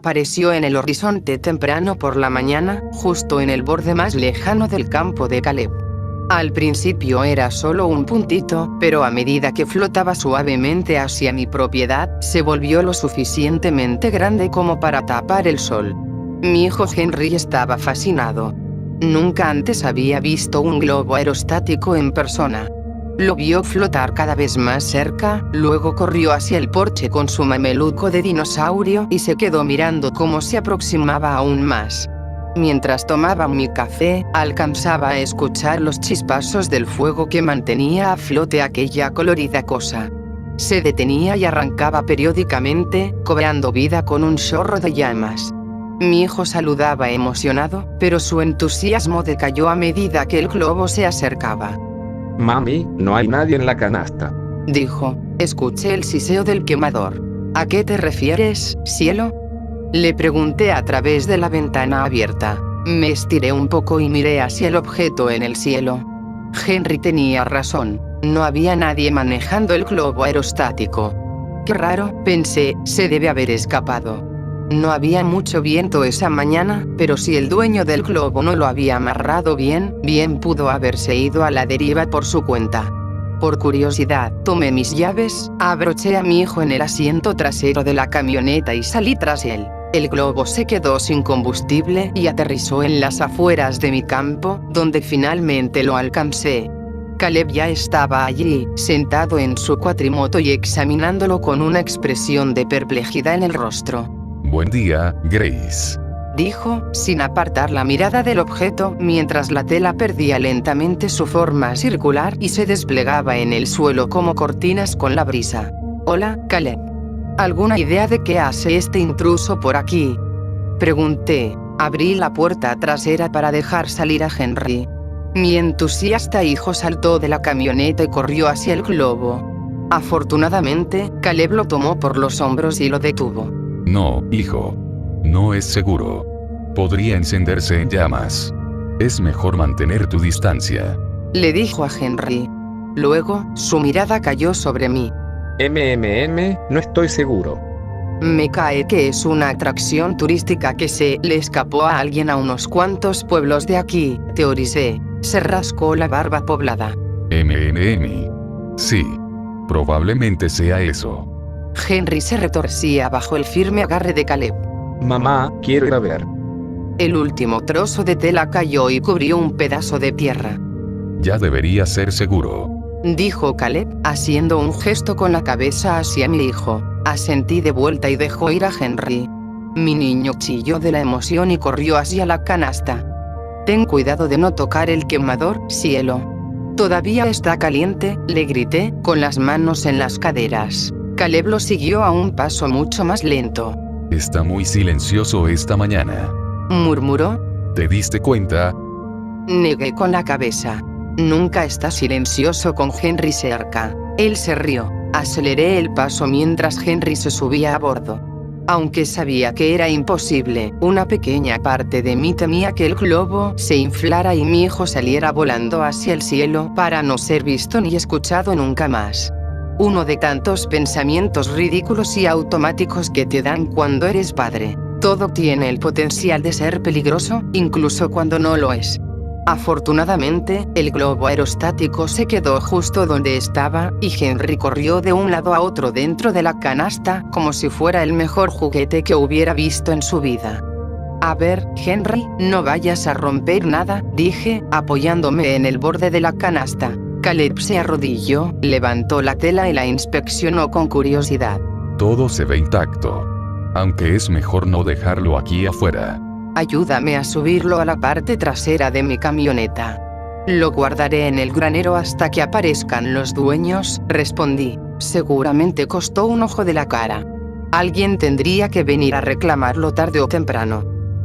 apareció en el horizonte temprano por la mañana, justo en el borde más lejano del campo de Caleb. Al principio era solo un puntito, pero a medida que flotaba suavemente hacia mi propiedad, se volvió lo suficientemente grande como para tapar el sol. Mi hijo Henry estaba fascinado. Nunca antes había visto un globo aerostático en persona. Lo vio flotar cada vez más cerca, luego corrió hacia el porche con su mameluco de dinosaurio y se quedó mirando cómo se aproximaba aún más. Mientras tomaba mi café, alcanzaba a escuchar los chispazos del fuego que mantenía a flote aquella colorida cosa. Se detenía y arrancaba periódicamente, cobrando vida con un chorro de llamas. Mi hijo saludaba emocionado, pero su entusiasmo decayó a medida que el globo se acercaba. Mami, no hay nadie en la canasta, dijo. Escuché el siseo del quemador. ¿A qué te refieres, cielo? Le pregunté a través de la ventana abierta. Me estiré un poco y miré hacia el objeto en el cielo. Henry tenía razón. No había nadie manejando el globo aerostático. Qué raro, pensé, se debe haber escapado. No había mucho viento esa mañana, pero si el dueño del globo no lo había amarrado bien pudo haberse ido a la deriva por su cuenta. Por curiosidad, tomé mis llaves, abroché a mi hijo en el asiento trasero de la camioneta y salí tras él. El globo se quedó sin combustible y aterrizó en las afueras de mi campo, donde finalmente lo alcancé. Caleb ya estaba allí, sentado en su cuatrimoto y examinándolo con una expresión de perplejidad en el rostro. Buen día, Grace, dijo, sin apartar la mirada del objeto, mientras la tela perdía lentamente su forma circular y se desplegaba en el suelo como cortinas con la brisa. Hola, Caleb. ¿Alguna idea de qué hace este intruso por aquí? Pregunté. Abrí la puerta trasera para dejar salir a Henry. Mi entusiasta hijo saltó de la camioneta y corrió hacia el globo. Afortunadamente, Caleb lo tomó por los hombros y lo detuvo. No, hijo. No es seguro. Podría encenderse en llamas. Es mejor mantener tu distancia, le dijo a Henry. Luego, su mirada cayó sobre mí. no estoy seguro. Me cae que es una atracción turística que se le escapó a alguien a unos cuantos pueblos de aquí, teoricé. Se rascó la barba poblada. Sí. Probablemente sea eso. Henry se retorcía bajo el firme agarre de Caleb. Mamá, quiero ir a ver. El último trozo de tela cayó y cubrió un pedazo de tierra. Ya debería ser seguro, dijo Caleb, haciendo un gesto con la cabeza hacia mi hijo. Asentí de vuelta y dejó ir a Henry. Mi niño chilló de la emoción y corrió hacia la canasta. Ten cuidado de no tocar el quemador, cielo. Todavía está caliente, le grité, con las manos en las caderas. Caleb lo siguió a un paso mucho más lento. Está muy silencioso esta mañana, murmuró. ¿Te diste cuenta? Negué con la cabeza. Nunca está silencioso con Henry cerca. Él se rió. Aceleré el paso mientras Henry se subía a bordo. Aunque sabía que era imposible, una pequeña parte de mí temía que el globo se inflara y mi hijo saliera volando hacia el cielo para no ser visto ni escuchado nunca más. Uno de tantos pensamientos ridículos y automáticos que te dan cuando eres padre. Todo tiene el potencial de ser peligroso, incluso cuando no lo es. Afortunadamente, el globo aerostático se quedó justo donde estaba, y Henry corrió de un lado a otro dentro de la canasta, como si fuera el mejor juguete que hubiera visto en su vida. A ver, Henry, no vayas a romper nada, dije, apoyándome en el borde de la canasta. Caleb se arrodilló, levantó la tela y la inspeccionó con curiosidad. Todo se ve intacto. Aunque es mejor no dejarlo aquí afuera. Ayúdame a subirlo a la parte trasera de mi camioneta. Lo guardaré en el granero hasta que aparezcan los dueños, respondí. Seguramente costó un ojo de la cara. Alguien tendría que venir a reclamarlo tarde o temprano.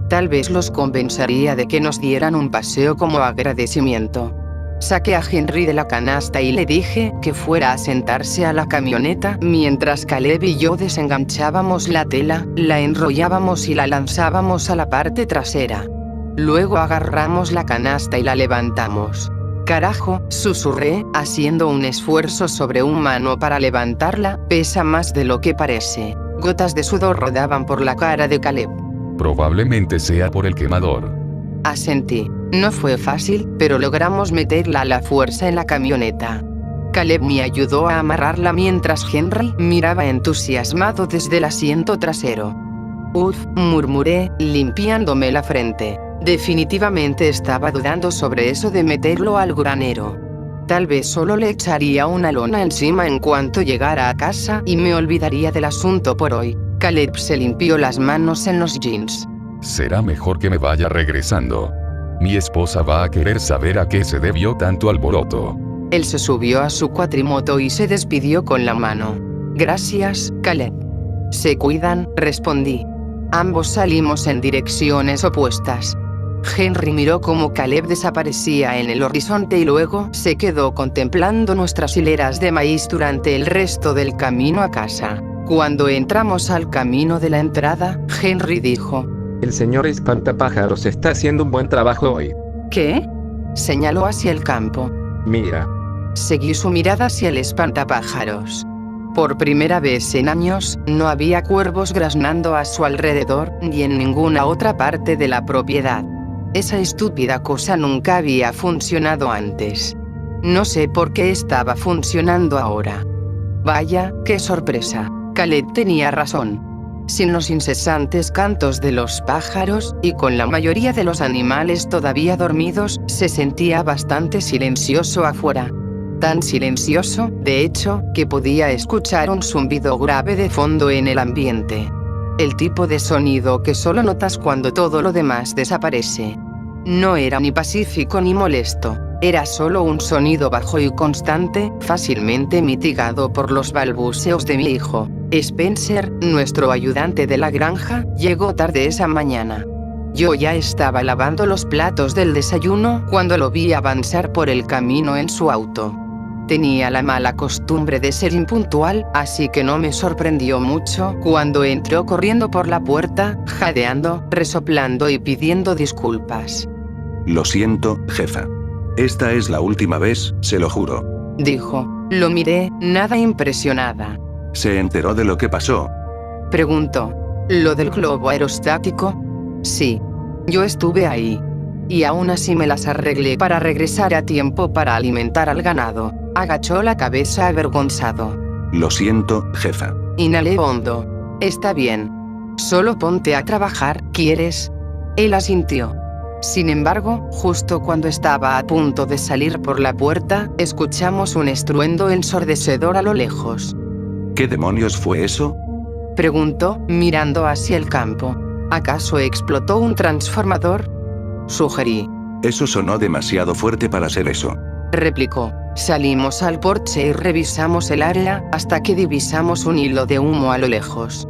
Tal vez los convencería de que nos dieran un paseo como agradecimiento. Saqué a Henry de la canasta y le dije que fuera a sentarse a la camioneta mientras Caleb y yo desenganchábamos la tela, la enrollábamos y la lanzábamos a la parte trasera. Luego agarramos la canasta y la levantamos. Carajo, susurré, haciendo un esfuerzo sobrehumano para levantarla, pesa más de lo que parece. Gotas de sudor rodaban por la cara de Caleb. Probablemente sea por el quemador. Asentí. No fue fácil, pero logramos meterla a la fuerza en la camioneta. Caleb me ayudó a amarrarla mientras Henry miraba entusiasmado desde el asiento trasero. Uf, murmuré, limpiándome la frente. Definitivamente estaba dudando sobre eso de meterlo al granero. Tal vez solo le echaría una lona encima en cuanto llegara a casa y me olvidaría del asunto por hoy. Caleb se limpió las manos en los jeans. Será mejor que me vaya regresando. Mi esposa va a querer saber a qué se debió tanto alboroto. Él se subió a su cuatrimoto y se despidió con la mano. Gracias, Caleb. Se cuidan, respondí. Ambos salimos en direcciones opuestas. Henry miró cómo Caleb desaparecía en el horizonte y luego se quedó contemplando nuestras hileras de maíz durante el resto del camino a casa. Cuando entramos al camino de la entrada, Henry dijo: El señor Espantapájaros está haciendo un buen trabajo hoy. ¿Qué? Señaló hacia el campo. Mira. Seguí su mirada hacia el espantapájaros. Por primera vez en años, no había cuervos graznando a su alrededor, ni en ninguna otra parte de la propiedad. Esa estúpida cosa nunca había funcionado antes. No sé por qué estaba funcionando ahora. Vaya, qué sorpresa. Caleb tenía razón. Sin los incesantes cantos de los pájaros, y con la mayoría de los animales todavía dormidos, se sentía bastante silencioso afuera. Tan silencioso, de hecho, que podía escuchar un zumbido grave de fondo en el ambiente. El tipo de sonido que solo notas cuando todo lo demás desaparece. No era ni pacífico ni molesto. Era solo un sonido bajo y constante, fácilmente mitigado por los balbuceos de mi hijo. Spencer, nuestro ayudante de la granja, llegó tarde esa mañana. Yo ya estaba lavando los platos del desayuno cuando lo vi avanzar por el camino en su auto. Tenía la mala costumbre de ser impuntual, así que no me sorprendió mucho cuando entró corriendo por la puerta, jadeando, resoplando y pidiendo disculpas. Lo siento, jefa. Esta es la última vez, se lo juro. Dijo. Lo miré, nada impresionada. ¿Se enteró de lo que pasó? Preguntó. ¿Lo del globo aerostático? Sí. Yo estuve ahí. Y aún así me las arreglé para regresar a tiempo para alimentar al ganado. Agachó la cabeza avergonzado. Lo siento, jefa. Inhalé hondo. Está bien. Solo ponte a trabajar, ¿quieres? Él asintió. Sin embargo, justo cuando estaba a punto de salir por la puerta, escuchamos un estruendo ensordecedor a lo lejos. ¿Qué demonios fue eso? Preguntó, mirando hacia el campo. ¿Acaso explotó un transformador? Sugerí. Eso sonó demasiado fuerte para ser eso. Replicó. Salimos al porche y revisamos el área, hasta que divisamos un hilo de humo a lo lejos.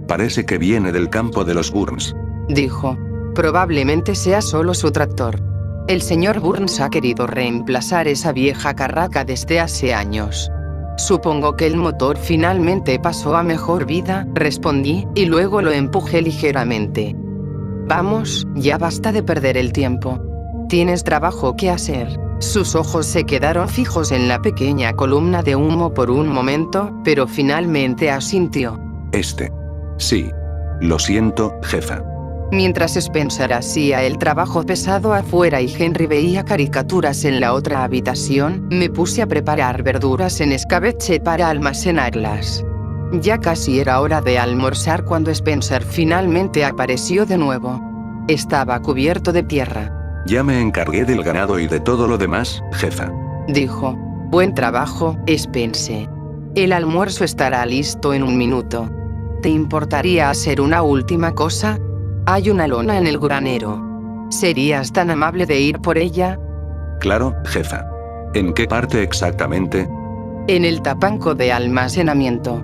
Parece que viene del campo de los Burns. Dijo. Probablemente sea solo su tractor. El señor Burns ha querido reemplazar esa vieja carraca desde hace años. Supongo que el motor finalmente pasó a mejor vida, respondí, y luego lo empujé ligeramente. Vamos, ya basta de perder el tiempo. Tienes trabajo que hacer. Sus ojos se quedaron fijos en la pequeña columna de humo por un momento, pero finalmente asintió. Sí. Lo siento, jefa. Mientras Spencer hacía el trabajo pesado afuera y Henry veía caricaturas en la otra habitación, me puse a preparar verduras en escabeche para almacenarlas. Ya casi era hora de almorzar cuando Spencer finalmente apareció de nuevo. Estaba cubierto de tierra. Ya me encargué del ganado y de todo lo demás, jefa. Dijo. Buen trabajo, Spencer. El almuerzo estará listo en un minuto. ¿Te importaría hacer una última cosa? Hay una lona en el granero. ¿Serías tan amable de ir por ella? Claro, jefa. ¿En qué parte exactamente? En el tapanco de almacenamiento.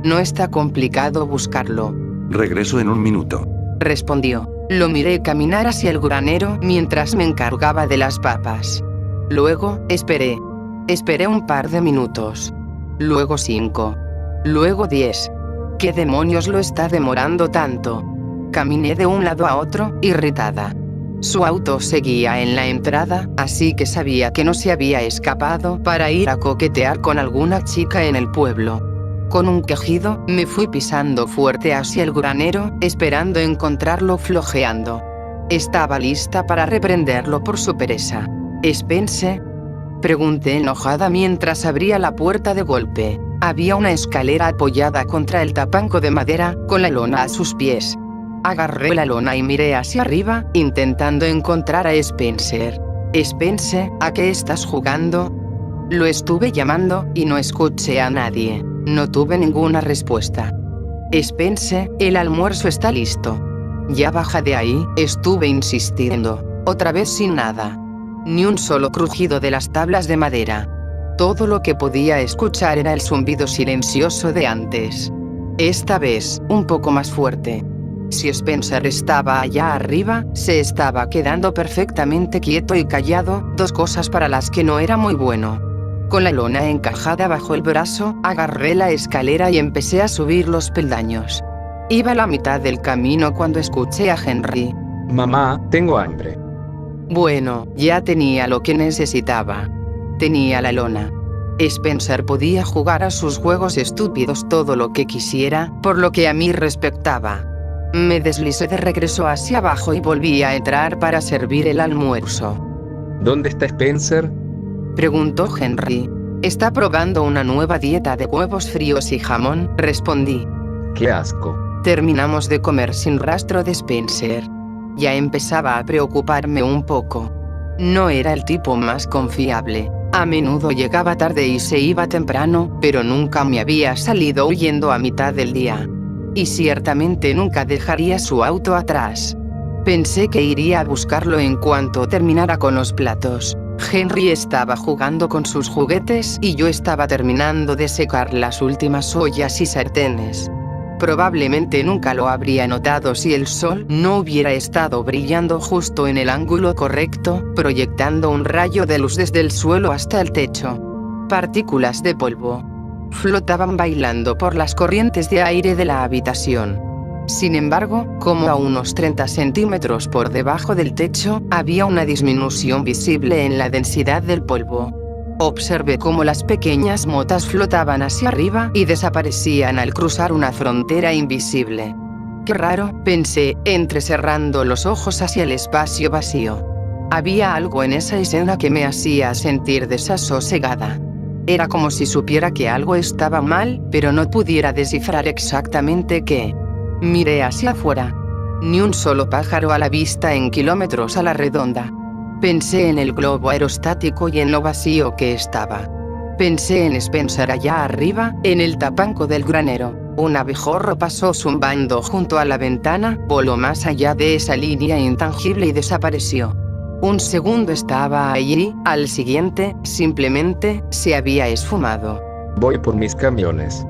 No está complicado buscarlo. Regreso en un minuto. Respondió. Lo miré caminar hacia el granero mientras me encargaba de las papas. Luego, esperé. Esperé un par de minutos. Luego 5. Luego 10. ¿Qué demonios lo está demorando tanto? Caminé de un lado a otro, irritada. Su auto seguía en la entrada, así que sabía que no se había escapado para ir a coquetear con alguna chica en el pueblo. Con un quejido, me fui pisando fuerte hacia el granero, esperando encontrarlo flojeando. Estaba lista para reprenderlo por su pereza. «¿Spence?», pregunté enojada mientras abría la puerta de golpe. Había una escalera apoyada contra el tapanco de madera, con la lona a sus pies. Agarré la lona y miré hacia arriba, intentando encontrar a Spencer. «Spence, ¿a qué estás jugando?». Lo estuve llamando, y no escuché a nadie. No tuve ninguna respuesta. «Spence, el almuerzo está listo». «Ya baja de ahí», estuve insistiendo. Otra vez sin nada. Ni un solo crujido de las tablas de madera. Todo lo que podía escuchar era el zumbido silencioso de antes. Esta vez, un poco más fuerte. Si Spencer estaba allá arriba, se estaba quedando perfectamente quieto y callado, dos cosas para las que no era muy bueno. Con la lona encajada bajo el brazo, agarré la escalera y empecé a subir los peldaños. Iba a la mitad del camino cuando escuché a Henry. Mamá, tengo hambre. Bueno, ya tenía lo que necesitaba. Tenía la lona. Spencer podía jugar a sus juegos estúpidos todo lo que quisiera, por lo que a mí respectaba. Me deslicé de regreso hacia abajo y volví a entrar para servir el almuerzo. ¿Dónde está Spencer?, preguntó Henry. «Está probando una nueva dieta de huevos fríos y jamón», respondí. ¡Qué asco! Terminamos de comer sin rastro de Spencer. Ya empezaba a preocuparme un poco. No era el tipo más confiable. A menudo llegaba tarde y se iba temprano, pero nunca me había salido huyendo a mitad del día. Y ciertamente nunca dejaría su auto atrás. Pensé que iría a buscarlo en cuanto terminara con los platos. Henry estaba jugando con sus juguetes y yo estaba terminando de secar las últimas ollas y sartenes. Probablemente nunca lo habría notado si el sol no hubiera estado brillando justo en el ángulo correcto, proyectando un rayo de luz desde el suelo hasta el techo. Partículas de polvo flotaban bailando por las corrientes de aire de la habitación. Sin embargo, como a unos 30 centímetros por debajo del techo, había una disminución visible en la densidad del polvo. Observé cómo las pequeñas motas flotaban hacia arriba y desaparecían al cruzar una frontera invisible. «Qué raro», pensé, entrecerrando los ojos hacia el espacio vacío. Había algo en esa escena que me hacía sentir desasosegada. Era como si supiera que algo estaba mal, pero no pudiera descifrar exactamente qué. Miré hacia afuera. Ni un solo pájaro a la vista en kilómetros a la redonda. Pensé en el globo aerostático y en lo vacío que estaba. Pensé en Spencer allá arriba, en el tapanco del granero. Un abejorro pasó zumbando junto a la ventana, voló más allá de esa línea intangible y desapareció. Un segundo estaba allí, al siguiente, simplemente, se había esfumado. Voy por mis camiones,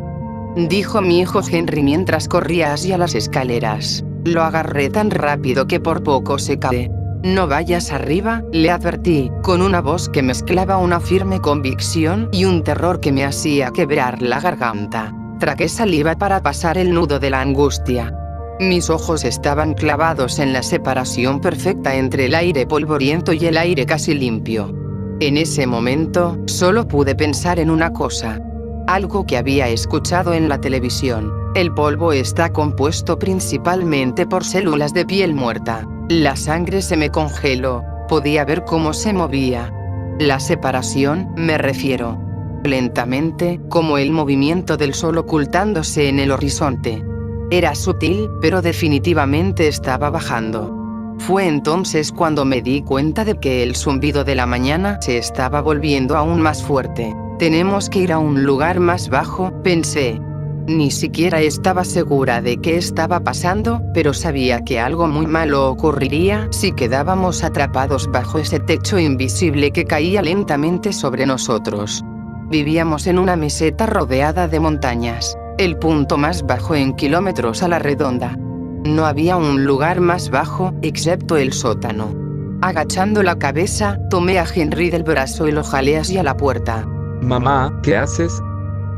dijo mi hijo Henry mientras corría hacia las escaleras. Lo agarré tan rápido que por poco se cae. «No vayas arriba», le advertí, con una voz que mezclaba una firme convicción y un terror que me hacía quebrar la garganta. Tragué saliva para pasar el nudo de la angustia. Mis ojos estaban clavados en la separación perfecta entre el aire polvoriento y el aire casi limpio. En ese momento, solo pude pensar en una cosa. Algo que había escuchado en la televisión. El polvo está compuesto principalmente por células de piel muerta. La sangre se me congeló. Podía ver cómo se movía. La separación, me refiero. Lentamente, como el movimiento del sol ocultándose en el horizonte. Era sutil, pero definitivamente estaba bajando. Fue entonces cuando me di cuenta de que el zumbido de la mañana se estaba volviendo aún más fuerte. «Tenemos que ir a un lugar más bajo», pensé. Ni siquiera estaba segura de qué estaba pasando, pero sabía que algo muy malo ocurriría si quedábamos atrapados bajo ese techo invisible que caía lentamente sobre nosotros. Vivíamos en una meseta rodeada de montañas, el punto más bajo en kilómetros a la redonda. No había un lugar más bajo, excepto el sótano. Agachando la cabeza, tomé a Henry del brazo y lo jalé hacia la puerta. «Mamá, ¿qué haces?»,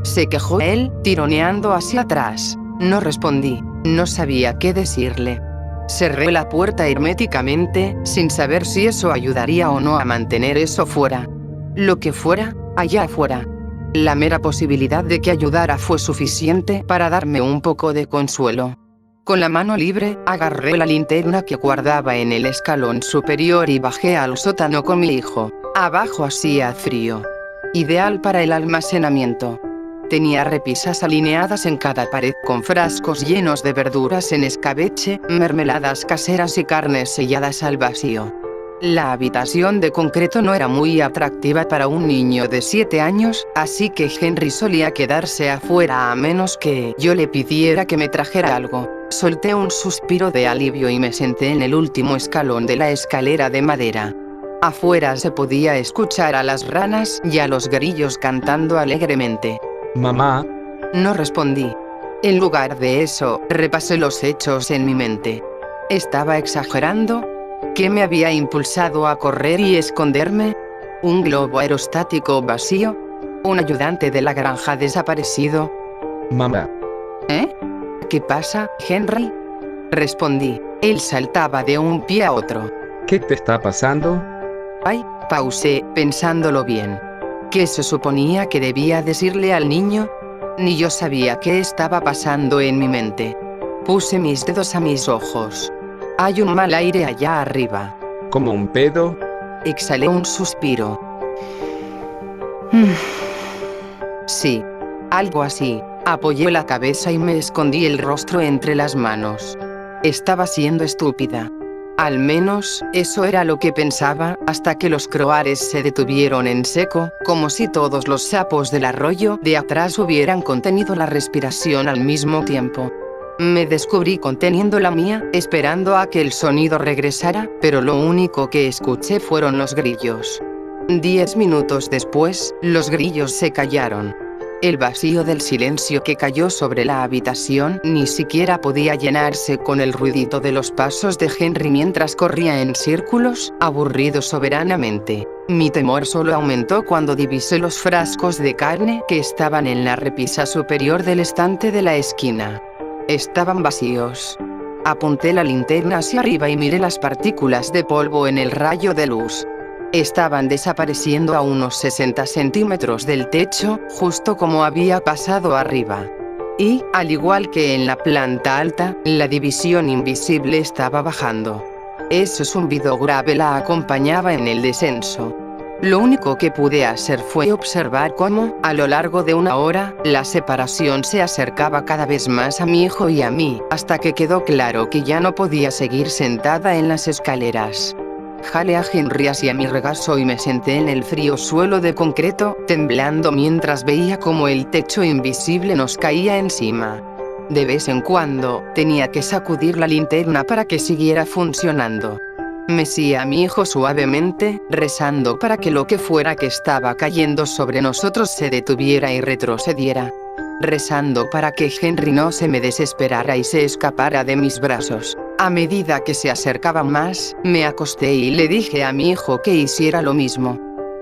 se quejó él, tironeando hacia atrás. No respondí. No sabía qué decirle. Cerré la puerta herméticamente, sin saber si eso ayudaría o no a mantener eso fuera. Lo que fuera, allá afuera. La mera posibilidad de que ayudara fue suficiente para darme un poco de consuelo. Con la mano libre, agarré la linterna que guardaba en el escalón superior y bajé al sótano con mi hijo. Abajo hacía frío. Ideal para el almacenamiento. Tenía repisas alineadas en cada pared con frascos llenos de verduras en escabeche, mermeladas caseras y carnes selladas al vacío. La habitación de concreto no era muy atractiva para un niño de 7 años, así que Henry solía quedarse afuera a menos que yo le pidiera que me trajera algo. Solté un suspiro de alivio y me senté en el último escalón de la escalera de madera. Afuera se podía escuchar a las ranas y a los grillos cantando alegremente. Mamá, No respondí. En lugar de eso, repasé los hechos en mi mente. ¿Estaba exagerando? ¿Qué me había impulsado a correr y esconderme? ¿Un globo aerostático vacío? ¿Un ayudante de la granja desaparecido? mamá, ¿Eh? ¿Qué pasa, Henry? Respondí. Él saltaba de un pie a otro. ¿qué te está pasando? Ay, pausé, pensándolo bien. ¿Qué se suponía que debía decirle al niño? Ni yo sabía qué estaba pasando en mi mente. Puse mis dedos a mis ojos. Hay un mal aire allá arriba. ¿Como un pedo? Exhalé un suspiro. Sí, algo así. Apoyé la cabeza y me escondí el rostro entre las manos. Estaba siendo estúpida. Al menos, eso era lo que pensaba, hasta que los croares se detuvieron en seco, como si todos los sapos del arroyo de atrás hubieran contenido la respiración al mismo tiempo. Me descubrí conteniendo la mía, esperando a que el sonido regresara, pero lo único que escuché fueron los grillos. 10 minutos después, los grillos se callaron. El vacío del silencio que cayó sobre la habitación ni siquiera podía llenarse con el ruidito de los pasos de Henry mientras corría en círculos, aburrido soberanamente. Mi temor solo aumentó cuando divisé los frascos de carne que estaban en la repisa superior del estante de la esquina. Estaban vacíos. Apunté la linterna hacia arriba y miré las partículas de polvo en el rayo de luz. Estaban desapareciendo a unos 60 centímetros del techo, justo como había pasado arriba. Y, al igual que en la planta alta, la división invisible estaba bajando. Ese zumbido grave la acompañaba en el descenso. Lo único que pude hacer fue observar cómo, a lo largo de una hora, la separación se acercaba cada vez más a mi hijo y a mí, hasta que quedó claro que ya no podía seguir sentada en las escaleras. Jalé a Henry hacia mi regazo y me senté en el frío suelo de concreto, temblando mientras veía cómo el techo invisible nos caía encima. De vez en cuando, tenía que sacudir la linterna para que siguiera funcionando. Mecía a mi hijo suavemente, rezando para que lo que fuera que estaba cayendo sobre nosotros se detuviera y retrocediera. Rezando para que Henry no se me desesperara y se escapara de mis brazos. A medida que se acercaba más, me acosté y le dije a mi hijo que hiciera lo mismo.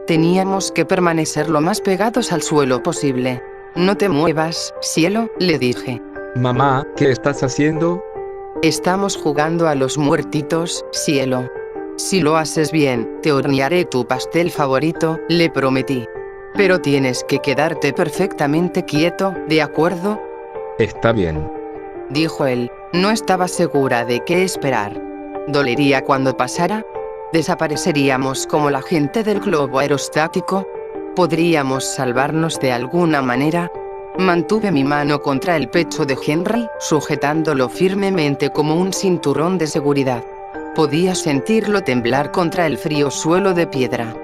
Teníamos que permanecer lo más pegados al suelo posible. No te muevas, cielo, le dije. Mamá, ¿qué estás haciendo? Estamos jugando a los muertitos, cielo. Si lo haces bien, te hornearé tu pastel favorito, le prometí. Pero tienes que quedarte perfectamente quieto, ¿de acuerdo? Está bien. Dijo él. No estaba segura de qué esperar. ¿Dolería cuando pasara? ¿Desapareceríamos como la gente del globo aerostático? ¿Podríamos salvarnos de alguna manera? Mantuve mi mano contra el pecho de Henry, sujetándolo firmemente como un cinturón de seguridad. Podía sentirlo temblar contra el frío suelo de piedra.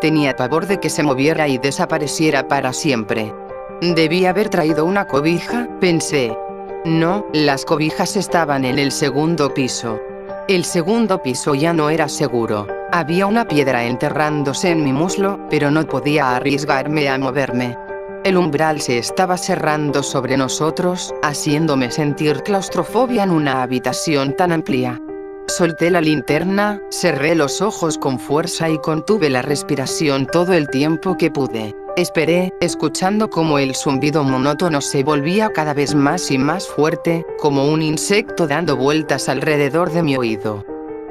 Tenía pavor de que se moviera y desapareciera para siempre. Debí haber traído una cobija, pensé. No, las cobijas estaban en el segundo piso. El segundo piso ya no era seguro. Había una piedra enterrándose en mi muslo, pero no podía arriesgarme a moverme. El umbral se estaba cerrando sobre nosotros, haciéndome sentir claustrofobia en una habitación tan amplia. Solté la linterna, cerré los ojos con fuerza y contuve la respiración todo el tiempo que pude. Esperé, escuchando cómo el zumbido monótono se volvía cada vez más y más fuerte, como un insecto dando vueltas alrededor de mi oído.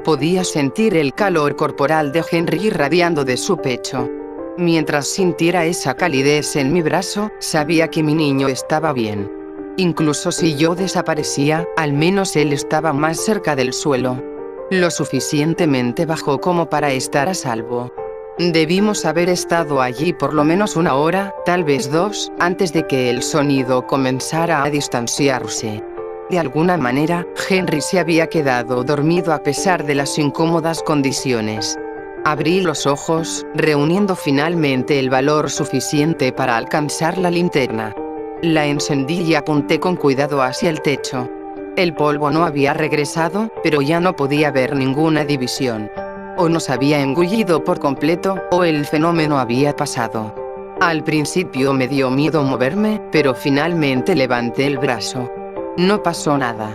Podía sentir el calor corporal de Henry irradiando de su pecho. Mientras sintiera esa calidez en mi brazo, sabía que mi niño estaba bien. Incluso si yo desaparecía, al menos él estaba más cerca del suelo. Lo suficientemente bajo como para estar a salvo. Debimos haber estado allí por lo menos 1 hora, tal vez 2, antes de que el sonido comenzara a distanciarse. De alguna manera, Henry se había quedado dormido a pesar de las incómodas condiciones. Abrí los ojos, reuniendo finalmente el valor suficiente para alcanzar la linterna. La encendí y apunté con cuidado hacia el techo. El polvo no había regresado, pero ya no podía ver ninguna división. O nos había engullido por completo, o el fenómeno había pasado. Al principio me dio miedo moverme, pero finalmente levanté el brazo. No pasó nada.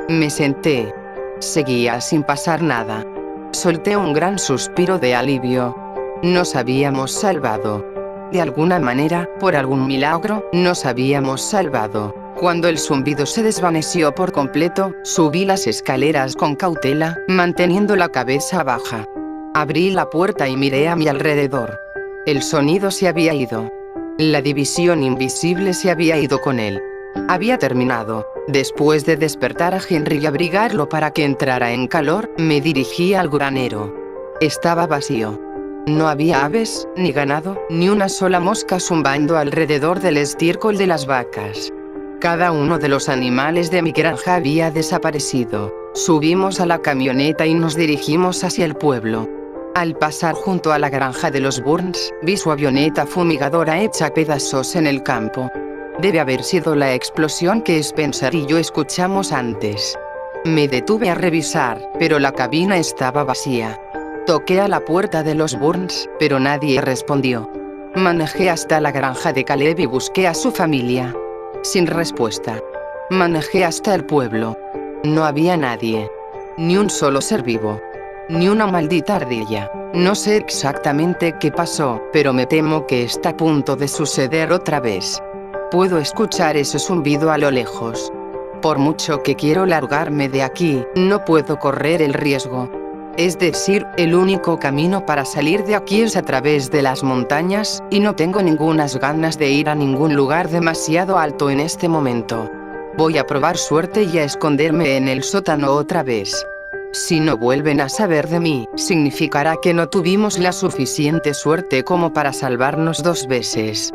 Me senté. Seguía sin pasar nada. Solté un gran suspiro de alivio. Nos habíamos salvado. De alguna manera, por algún milagro, nos habíamos salvado. Cuando el zumbido se desvaneció por completo, subí las escaleras con cautela, manteniendo la cabeza baja. Abrí la puerta y miré a mi alrededor. El sonido se había ido. La división invisible se había ido con él. Había terminado. Después de despertar a Henry y abrigarlo para que entrara en calor, me dirigí al granero. Estaba vacío. No había aves, ni ganado, ni una sola mosca zumbando alrededor del estiércol de las vacas. Cada uno de los animales de mi granja había desaparecido. Subimos a la camioneta y nos dirigimos hacia el pueblo. Al pasar junto a la granja de los Burns, vi su avioneta fumigadora hecha pedazos en el campo. Debe haber sido la explosión que Spencer y yo escuchamos antes. Me detuve a revisar, pero la cabina estaba vacía. Toqué a la puerta de los Burns, pero nadie respondió. Manejé hasta la granja de Caleb y busqué a su familia. Sin respuesta. Manejé hasta el pueblo. No había nadie. Ni un solo ser vivo. Ni una maldita ardilla. No sé exactamente qué pasó, pero me temo que está a punto de suceder otra vez. Puedo escuchar ese zumbido a lo lejos. Por mucho que quiero largarme de aquí, no puedo correr el riesgo. Es decir, el único camino para salir de aquí es a través de las montañas, y no tengo ningunas ganas de ir a ningún lugar demasiado alto en este momento. Voy a probar suerte y a esconderme en el sótano otra vez. Si no vuelven a saber de mí, significará que no tuvimos la suficiente suerte como para salvarnos 2 veces.